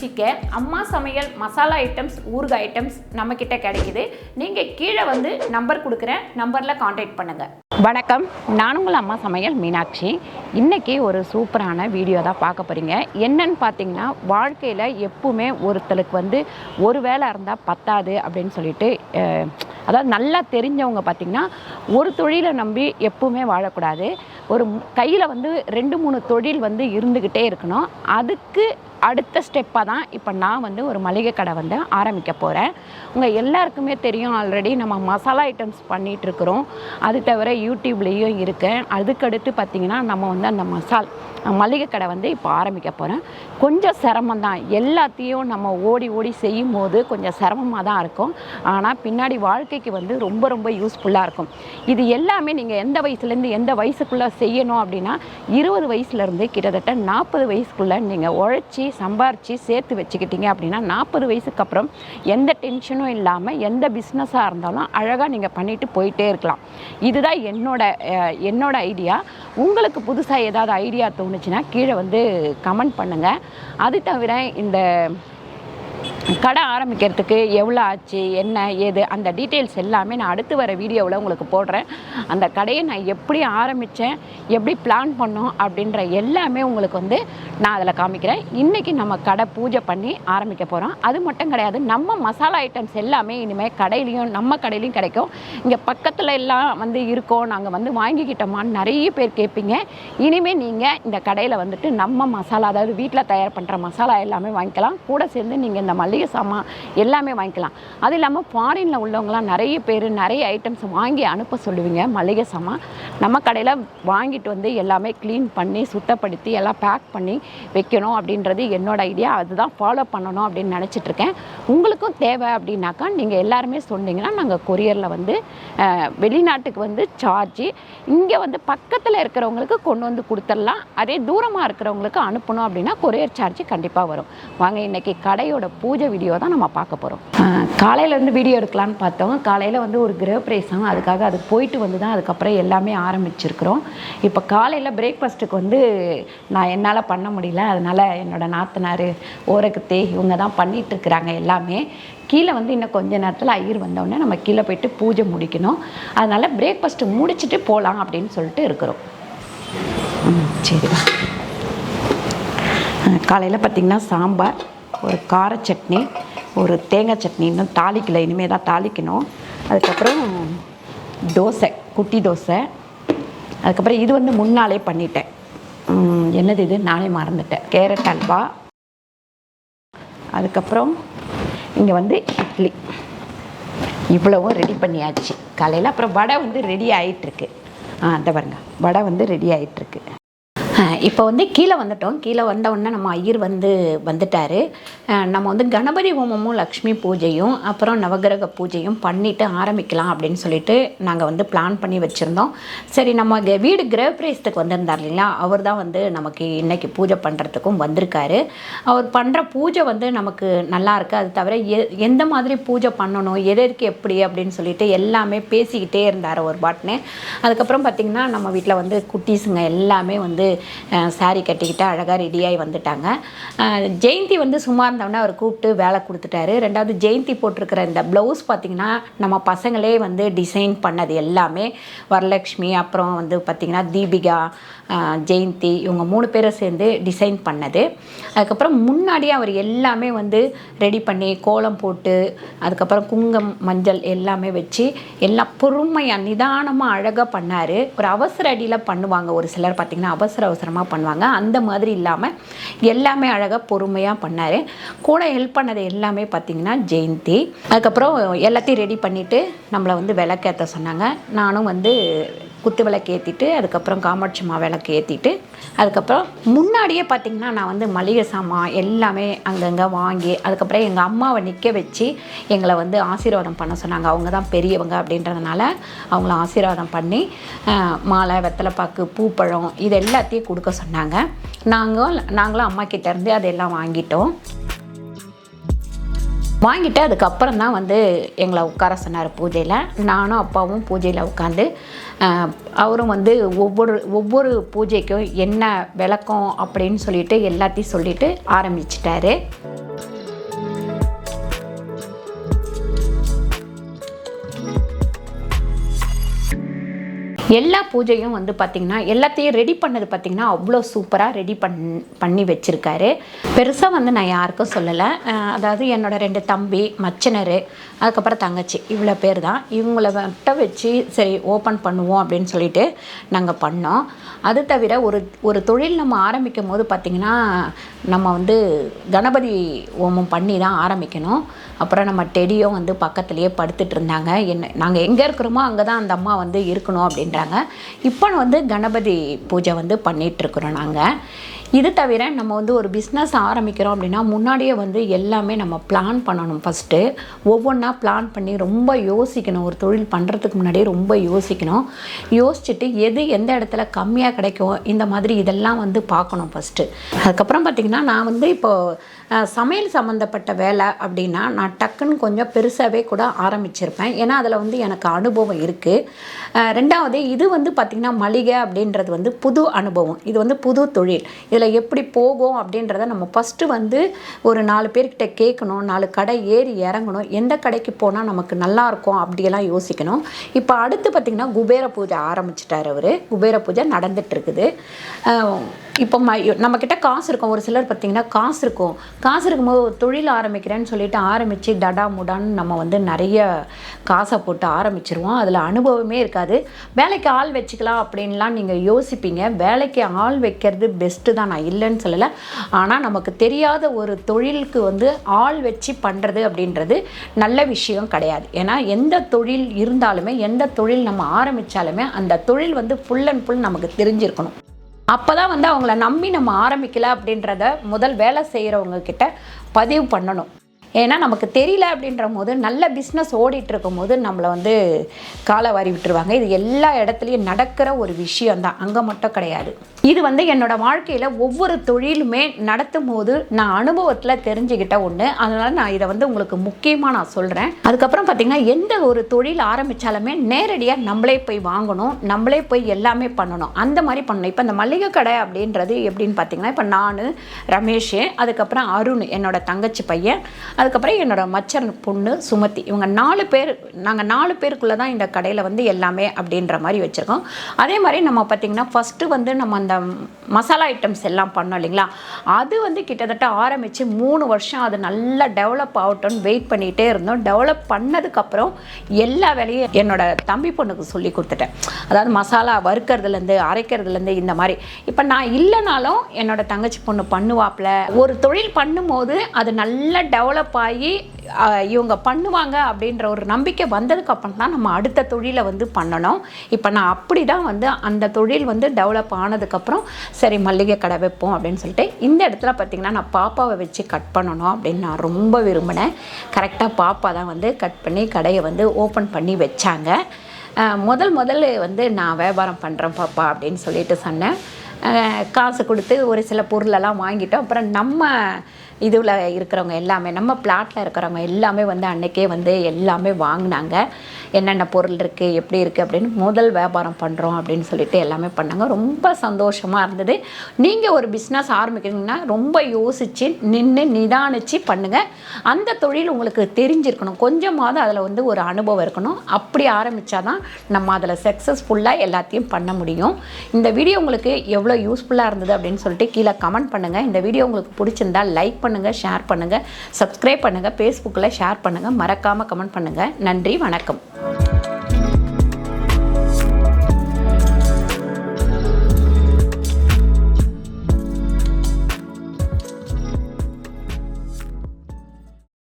வச்சுக்க அம்மா சமையல் மசாலா ஐட்டம்ஸ் ஊறுகாய் ஐட்டம்ஸ் நம்மக்கிட்ட கிடைக்குது. நீங்கள் கீழே வந்து நம்பர் கொடுக்குறேன், நம்பரில் காண்டாக்ட் பண்ணுங்கள். வணக்கம், நான் உங்கள் அம்மா சமையல் மீனாட்சி. இன்றைக்கி ஒரு சூப்பரான வீடியோ தான் பார்க்க போகிறீங்க. என்னன்னு பார்த்தீங்கன்னா, வாழ்க்கையில் எப்பவுமே ஒருத்தருக்கு வந்து ஒரு வேலை இருந்தால் பத்தாது அப்படின்னு சொல்லிட்டு, அதாவது நல்லா தெரிஞ்சவங்க பார்த்திங்கன்னா ஒரு தொழிலை நம்பி எப்பவுமே வாழக்கூடாது. ஒரு கையில் வந்து 2-3 தொழில் வந்து இருந்துக்கிட்டே இருக்கணும். அதுக்கு அடுத்த ஸ்டெப்பாக தான் இப்போ நான் வந்து ஒரு மளிகை கடை வந்து ஆரம்பிக்க போகிறேன். உங்கள் எல்லாருக்குமே தெரியும், ஆல்ரெடி நம்ம மசாலா ஐட்டம்ஸ் பண்ணிகிட்ருக்குறோம். அது தவிர யூடியூப்லேயும் இருக்கேன். அதுக்கடுத்து பார்த்திங்கன்னா நம்ம வந்து அந்த மளிகை கடை வந்து இப்போ ஆரம்பிக்க போகிறேன். கொஞ்சம் சிரமம் தான், எல்லாத்தையும் நம்ம ஓடி செய்யும் போது கொஞ்சம் சிரமமாக தான் இருக்கும். ஆனால் பின்னாடி வாழ்க்கைக்கு வந்து ரொம்ப யூஸ்ஃபுல்லாக இருக்கும். இது எல்லாமே நீங்கள் எந்த வயசுலேருந்து எந்த வயசுக்குள்ளே செய்யணும் அப்படின்னா, 20 வயசுலேருந்து கிட்டத்தட்ட 40 வயசுக்குள்ளே நீங்கள் உழைச்சி சம்பாரித்து சேர்த்து வச்சுக்கிட்டீங்க அப்படின்னா 40 வயசுக்கு அப்புறம் எந்த டென்ஷனும் இல்லாமல் எந்த பிஸ்னஸாக இருந்தாலும் அழகாக நீங்கள் பண்ணிட்டு போயிட்டே இருக்கலாம். இதுதான் என்னோட ஐடியா. உங்களுக்கு புதுசாக ஏதாவது ஐடியா தோணுச்சுன்னா கீழே வந்து கமெண்ட் பண்ணுங்கள். அது தவிர இந்த கடை ஆரம்பிக்கிறதுக்கு எவ்வளோ ஆச்சு, என்ன ஏது, அந்த டீட்டெயில்ஸ் எல்லாமே நான் அடுத்து வர வீடியோவில் உங்களுக்கு போடுறேன். அந்த கடையை நான் எப்படி ஆரம்பித்தேன், எப்படி பிளான் பண்ணோம் அப்படின்ற எல்லாமே உங்களுக்கு வந்து நான் அதில் காமிக்கிறேன். இன்றைக்கி நம்ம கடை பூஜை பண்ணி ஆரம்பிக்க போகிறோம். அது மட்டும் கிடையாது, நம்ம மசாலா ஐட்டம்ஸ் எல்லாமே இனிமேல் கடையிலையும் நம்ம கடையிலையும் கிடைக்கும். இங்கே பக்கத்தில் எல்லாம் வந்து இருக்கோம், நாங்கள் வந்து வாங்கிக்கிட்டோமான்னு நிறைய பேர் கேட்பீங்க. இனிமேல் நீங்கள் இந்த கடையில் வந்துட்டு நம்ம மசாலா, அதாவது வீட்டில் தயார் பண்ணுற மசாலா எல்லாமே வாங்கிக்கலாம். கூட சேர்ந்து நீங்கள் இந்த மளிகை சாமான் எல்லாமே வாங்கிக்கலாம். அது இல்லாமல் ஃபாரினில் உள்ளவங்களாம் நிறைய பேர் நிறைய ஐட்டம்ஸ் வாங்கி அனுப்ப சொல்லுவீங்க. மளிகை சாமான் நம்ம கடையில் வாங்கிட்டு வந்து எல்லாமே க்ளீன் பண்ணி சுத்தப்படுத்தி எல்லாம் பேக் பண்ணி வைக்கணும் அப்படின்றது என்னோட ஐடியா. அதுதான் ஃபாலோ பண்ணணும் அப்படின்னு நினச்சிட்ருக்கேன். உங்களுக்கும் தேவை அப்படின்னாக்கா நீங்கள் எல்லாருமே சொன்னீங்கன்னா நாங்கள் கொரியரில் வந்து வெளிநாட்டுக்கு வந்து சார்ஜி, இங்கே வந்து பக்கத்தில் இருக்கிறவங்களுக்கு கொண்டு வந்து கொடுத்துடலாம். அதே தூரமாக இருக்கிறவங்களுக்கு அனுப்பணும் அப்படின்னா கொரியர் சார்ஜ் கண்டிப்பாக வரும். வாங்க, இன்றைக்கி கடையோட பூஜை வீடியோ தான் நம்ம பார்க்க போகிறோம். காலையிலேருந்து வீடியோ எடுக்கலான்னு பார்த்தோம். காலையில் வந்து ஒரு கிரகப்பிரவேசம், அதுக்காக அது போயிட்டு வந்து தான் அதுக்கப்புறம் எல்லாமே ஆரம்பிச்சிருக்கிறோம். இப்போ காலையில் பிரேக்ஃபாஸ்ட்டுக்கு வந்து நான் என்னால் பண்ண முடியல, அதனால் என்னோடய நாத்தனார் ஓரகத்தே இவங்க தான் பண்ணிகிட்ருக்குறாங்க எல்லாமே. கீழே வந்து இன்னும் கொஞ்ச நேரத்தில் ஐயர் வந்தோடனே நம்ம கீழே போயிட்டு பூஜை முடிக்கணும். அதனால் பிரேக்ஃபாஸ்ட்டு முடிச்சுட்டு போகலாம் அப்படின்னு சொல்லிட்டு இருக்கிறோம். சரிப்பா. காலையில் பார்த்திங்கன்னா சாம்பார், ஒரு கார சட்னி, ஒரு தேங்காய் சட்னி, இன்னும் தாளிக்கலை, இனிமேல் தான் தாளிக்கணும். அதுக்கப்புறம் தோசை, குட்டி தோசை. அதுக்கப்புறம் இது வந்து முன்னாலே பண்ணிட்டேன். என்னது இது, நானே மறந்துட்டேன். கேரட் அல்வா. அதுக்கப்புறம் இங்கே வந்து இட்லி. இவ்வளவும் ரெடி பண்ணியாச்சு காலையில். அப்புறம் வடை வந்து ரெடி ஆகிட்டுருக்கு. அந்த பாருங்க, வடை வந்து ரெடி ஆகிட்டுருக்கு. இப்போ வந்து கீழே வந்துட்டோம். கீழே வந்தவுடனே நம்ம ஐயர் வந்துட்டார். நம்ம வந்து கணபதி ஹோமமும் லக்ஷ்மி பூஜையும் அப்புறம் நவகிரக பூஜையும் பண்ணிவிட்டு ஆரம்பிக்கலாம் அப்படின்னு சொல்லிட்டு நாங்கள் வந்து பிளான் பண்ணி வச்சுருந்தோம். சரி, நம்ம வீடு கிரகப்பிரவேசத்துக்கு வந்திருந்தார் இல்லைங்களா, அவர் தான் வந்து நமக்கு இன்றைக்கி பூஜை பண்ணுறதுக்கும் வந்திருக்காரு. அவர் பண்ணுற பூஜை வந்து நமக்கு நல்லா இருக்குது. அது தவிர எந்த மாதிரி பூஜை பண்ணணும், எதற்கு எப்படி அப்படின்னு சொல்லிட்டு எல்லாமே பேசிக்கிட்டே இருந்தார் ஒரு பாட்னு. அதுக்கப்புறம் பார்த்திங்கன்னா நம்ம வீட்டில் வந்து குட்டீஸுங்க எல்லாமே வந்து சாரி கட்டிக்கிட்டு அழகாக ரெடியாகி வந்துட்டாங்க. ஜெயந்தி வந்து சும்மா இருந்தவொடனே அவர் கூப்பிட்டு வேலை கொடுத்துட்டாரு. ரெண்டாவது ஜெயந்தி போட்டிருக்கிற இந்த ப்ளவுஸ் பார்த்திங்கன்னா நம்ம பசங்களே வந்து டிசைன் பண்ணது எல்லாமே. வரலக்ஷ்மி, அப்புறம் வந்து பார்த்திங்கன்னா தீபிகா, ஜெயந்தி, இவங்க 3 பேரை சேர்ந்து டிசைன் பண்ணது. அதுக்கப்புறம் முன்னாடியே அவர் எல்லாமே வந்து ரெடி பண்ணி கோலம் போட்டு அதுக்கப்புறம் குங்குமம் மஞ்சள் எல்லாமே வச்சு எல்லாம் பொறுமையாக நிதானமாக அழகாக பண்ணார். ஒரு அவசர அடியில் பண்ணுவாங்க ஒரு சிலர் பார்த்திங்கன்னா, அவசரமாக பண்ணுவாங்க. அந்த மாதிரி இல்லாமல் எல்லாமே அழகாக பொறுமையாக பண்ணார். கூட ஹெல்ப் பண்ணது எல்லாமே பார்த்திங்கன்னா ஜெயந்தி. அதுக்கப்புறம் எல்லாத்தையும் ரெடி பண்ணிவிட்டு நம்மளை வந்து விளக்கேற்ற சொன்னாங்க. நானும் வந்து குத்து விளக்கு ஏற்றிட்டு அதுக்கப்புறம் காமாட்சி மா விளக்கு ஏற்றிட்டு அதுக்கப்புறம் முன்னாடியே பார்த்திங்கன்னா நான் வந்து மளிகை சாமான் எல்லாமே அங்கங்கே வாங்கி அதுக்கப்புறம் எங்கள் அம்மாவை நிற்க வச்சு எங்களை வந்து ஆசீர்வாதம் பண்ண சொன்னாங்க. அவங்க தான் பெரியவங்க அப்படின்றதுனால அவங்கள ஆசீர்வாதம் பண்ணி மாலை, வெத்தலைப்பாக்கு, பூப்பழம் இது எல்லாத்தையும் கொடுக்க சொன்னாங்க. நாங்களும் அம்மா கிட்டேருந்து அதெல்லாம் வாங்கிட்டோம். வாங்கிட்டு அதுக்கப்புறம் தான் வந்து எங்களை உட்கார சொன்னார் பூஜையில். நானும் அப்பாவும் பூஜையில் உட்காந்து அவரும் வந்து ஒவ்வொரு பூஜைக்கும் என்ன விளக்கம் அப்படின்னு சொல்லிட்டு எல்லாத்தையும் சொல்லிட்டு ஆரம்பிச்சிட்டாரு. எல்லா பூஜையும் வந்து பார்த்திங்கன்னா எல்லாத்தையும் ரெடி பண்ணது பார்த்திங்கன்னா அவ்வளோ சூப்பராக ரெடி பண்ணி வச்சுருக்காரு. பெருசாக வந்து நான் யாருக்கும் சொல்லலை. அதாவது என்னோடய 2 தம்பி, மச்சினர், அதுக்கப்புறம் தங்கச்சி, இவ்வளோ பேர் தான். இவங்கள மட்டும் வச்சு சரி ஓப்பன் பண்ணுவோம் அப்படின்னு சொல்லிட்டு நாங்கள் பண்ணோம். அது தவிர ஒரு தொழில் நம்ம ஆரம்பிக்கும் போது பார்த்திங்கன்னா நம்ம வந்து கணபதி ஹோமம் பண்ணி தான் ஆரம்பிக்கணும். அப்புறம் நம்ம டெடியும் வந்து பக்கத்துலேயே படுத்துட்டு இருந்தாங்க. நாங்கள் எங்கே இருக்கிறோமோ அங்கே தான் அந்த அம்மா வந்து இருக்கணும் அப்படின்றாங்க. இப்போ வந்து கணபதி பூஜை வந்து பண்ணிகிட்ருக்குறோம் நாங்கள். இது தவிர நம்ம வந்து ஒரு பிஸ்னஸ் ஆரம்பிக்கிறோம் அப்படின்னா முன்னாடியே வந்து எல்லாமே நம்ம பிளான் பண்ணணும். ஃபஸ்ட்டு ஒவ்வொன்றா பிளான் பண்ணி ரொம்ப யோசிக்கணும். ஒரு தொழில் பண்ணுறதுக்கு முன்னாடியே ரொம்ப யோசிக்கணும். யோசிச்சுட்டு எது எந்த இடத்துல கம்மியாக கிடைக்கும் இந்த மாதிரி இதெல்லாம் வந்து பார்க்கணும் ஃபஸ்ட்டு. அதுக்கப்புறம் பார்த்திங்கன்னா நான் வந்து இப்போது சமையல் சம்மந்தப்பட்ட வேலை அப்படின்னா நான் டக்குன்னு கொஞ்சம் பெருசாகவே கூட ஆரம்பிச்சிருப்பேன். ஏன்னா அதில் வந்து எனக்கு அனுபவம் இருக்குது. ரெண்டாவது இது வந்து பார்த்திங்கன்னா மளிகை அப்படின்றது வந்து புது அனுபவம். இது வந்து புது தொழில். இதில் எப்படி போகும் அப்படின்றத நம்ம ஃபஸ்ட்டு வந்து ஒரு 4 பேர்கிட்ட கேட்கணும். 4 கடை ஏறி இறங்கணும். எந்த கடைக்கு போனால் நமக்கு நல்லாயிருக்கும் அப்படியெல்லாம் யோசிக்கணும். இப்போ அடுத்து பார்த்திங்கன்னா குபேர பூஜை ஆரம்பிச்சிட்டார் அவர். குபேர பூஜை நடந்துகிட்ருக்குது. இப்போ நம்மக்கிட்ட காசு இருக்கும். ஒரு சிலர் பார்த்திங்கன்னா காசு இருக்கும்போது ஒரு தொழில் ஆரம்பிக்கிறேன்னு சொல்லிட்டு ஆரம்பித்து டடா முடான்னு நம்ம வந்து நிறைய காசை போட்டு ஆரம்பிச்சிருவோம். அதில் அனுபவமே இருக்காது. வேலைக்கு ஆள் வச்சுக்கலாம் அப்படின்லாம் நீங்கள் யோசிப்பீங்க. வேலைக்கு ஆள் வைக்கிறது பெஸ்ட்டு தான், நான் இல்லைன்னு சொல்லலை. ஆனால் நமக்கு தெரியாத ஒரு தொழிலுக்கு வந்து ஆள் வச்சு பண்ணுறது அப்படின்றது நல்ல விஷயம் கிடையாது. ஏன்னா எந்த தொழில் இருந்தாலுமே எந்த தொழில் நம்ம ஆரம்பித்தாலுமே அந்த தொழில் வந்து ஃபுல் அண்ட் ஃபுல் நமக்கு தெரிஞ்சிருக்கணும். அப்போ தான் வந்து அவங்கள நம்பி நம்ம ஆரம்பிக்கல அப்படின்றத முதல் வேலை செய்கிறவங்க கிட்ட பதிவு பண்ணணும். ஏன்னா நமக்கு தெரியல அப்படின்ற போது நல்ல பிஸ்னஸ் ஓடிட்டு இருக்கும் போது நம்மளை வந்து காலை வாரி விட்டுருவாங்க. இது எல்லா இடத்துலையும் நடக்கிற ஒரு விஷயந்தான், அங்கே மட்டும் கிடையாது. இது வந்து என்னோடய வாழ்க்கையில் ஒவ்வொரு தொழிலுமே நடத்தும் போது நான் அனுபவத்தில் தெரிஞ்சுக்கிட்ட ஒன்று. அதனால் நான் இதை வந்து உங்களுக்கு முக்கியமாக நான் சொல்கிறேன். அதுக்கப்புறம் பார்த்திங்கன்னா எந்த ஒரு தொழில் ஆரம்பித்தாலுமே நேரடியாக நம்மளே போய் வாங்கணும், நம்மளே போய் எல்லாமே பண்ணணும். அந்த மாதிரி பண்ணணும். இப்போ இந்த மளிகை கடை அப்படின்றது எப்படின்னு பார்த்திங்கன்னா இப்போ நான், ரமேஷ், அதுக்கப்புறம் அருண் என்னோடய தங்கச்சி பையன், அதுக்கப்புறம் என்னோடய மச்சன் பொண்ணு சுமதி, இவங்க 4 பேர், நாங்கள் 4 பேருக்குள்ளே தான் இந்த கடையில் வந்து எல்லாமே அப்படின்ற மாதிரி வச்சுருக்கோம். அதே மாதிரி நம்ம பார்த்திங்கன்னா ஃபஸ்ட்டு வந்து நம்ம அந்த மசாலா ஐட்டம்ஸ் எல்லாம் பண்ணோம் இல்லைங்களா, அது வந்து கிட்டத்தட்ட ஆரம்பித்து 3 வருஷம் அது நல்லா டெவலப் ஆகட்டும்னு வெயிட் பண்ணிகிட்டே இருந்தோம். டெவலப் பண்ணதுக்கப்புறம் எல்லா வேலையும் என்னோடய தம்பி பொண்ணுக்கு சொல்லி கொடுத்துட்டேன். அதாவது மசாலா வறுக்கிறதுலேருந்து அரைக்கிறதுலேருந்து இந்த மாதிரி. இப்போ நான் இல்லைனாலும் என்னோடய தங்கச்சி பொண்ணு பண்ணுவாப்பில். ஒரு தொழில் பண்ணும்போது அது நல்லா டெவலப் ஆகி இவங்க பண்ணுவாங்க அப்படின்ற ஒரு நம்பிக்கை வந்ததுக்கப்புறம் தான் நம்ம அடுத்த தொழிலை வந்து பண்ணணும். இப்போ நான் அப்படி தான் வந்து அந்த தொழில் வந்து டெவலப் ஆனதுக்கப்புறம் சரி மல்லிகை கடை வைப்போம் அப்படின்னு சொல்லிட்டு இந்த இடத்துல பார்த்திங்கன்னா நான் பாப்பாவை வச்சு கட் பண்ணணும் அப்படின்னு நான் ரொம்ப விரும்பினேன். கரெக்டாக பாப்பா தான் வந்து கட் பண்ணி கடையை வந்து ஓப்பன் பண்ணி வச்சாங்க. முதல்ல வந்து நான் வியாபாரம் பண்ணுறேன் பாப்பா அப்படின்னு சொல்லிட்டு சொன்னேன். காசு கொடுத்து ஒரு சில பொருளெல்லாம் வாங்கிட்டோம். அப்புறம் நம்ம இதில் இருக்கிறவங்க எல்லாமே, நம்ம பிளாட்டில் இருக்கிறவங்க எல்லாமே வந்து அன்றைக்கே வந்து எல்லாமே வாங்கினாங்க. என்னென்ன பொருள் இருக்குது, எப்படி இருக்குது அப்படின்னு முதல் வியாபாரம் பண்ணுறோம் அப்படின்னு சொல்லிட்டு எல்லாமே பண்ணாங்க. ரொம்ப சந்தோஷமாக இருந்தது. நீங்கள் ஒரு பிஸ்னஸ் ஆரம்பிக்கிறீங்கன்னா ரொம்ப யோசித்து நிதானித்து பண்ணுங்கள். அந்த தொழில் உங்களுக்கு தெரிஞ்சிருக்கணும். கொஞ்சமாவது அதில் வந்து ஒரு அனுபவம் இருக்கணும். அப்படி ஆரம்பித்தா தான் நம்ம அதில் சக்ஸஸ்ஃபுல்லாக எல்லாத்தையும் பண்ண முடியும். இந்த வீடியோ உங்களுக்கு எவ்வளோ யூஸ்ஃபுல்லாக இருந்தது அப்படின்னு சொல்லிட்டு கீழே கமெண்ட் பண்ணுங்கள். இந்த வீடியோ உங்களுக்கு பிடிச்சிருந்தால் லைக் பண்ணுங்கள், ஷேர் பண்ணுங்கள், சப்ஸ்கிரைப் பண்ணுங்கள், ஃபேஸ்புக்கில் ஷேர் பண்ணுங்கள், மறக்காமல் கமெண்ட் பண்ணுங்கள். நன்றி, வணக்கம்.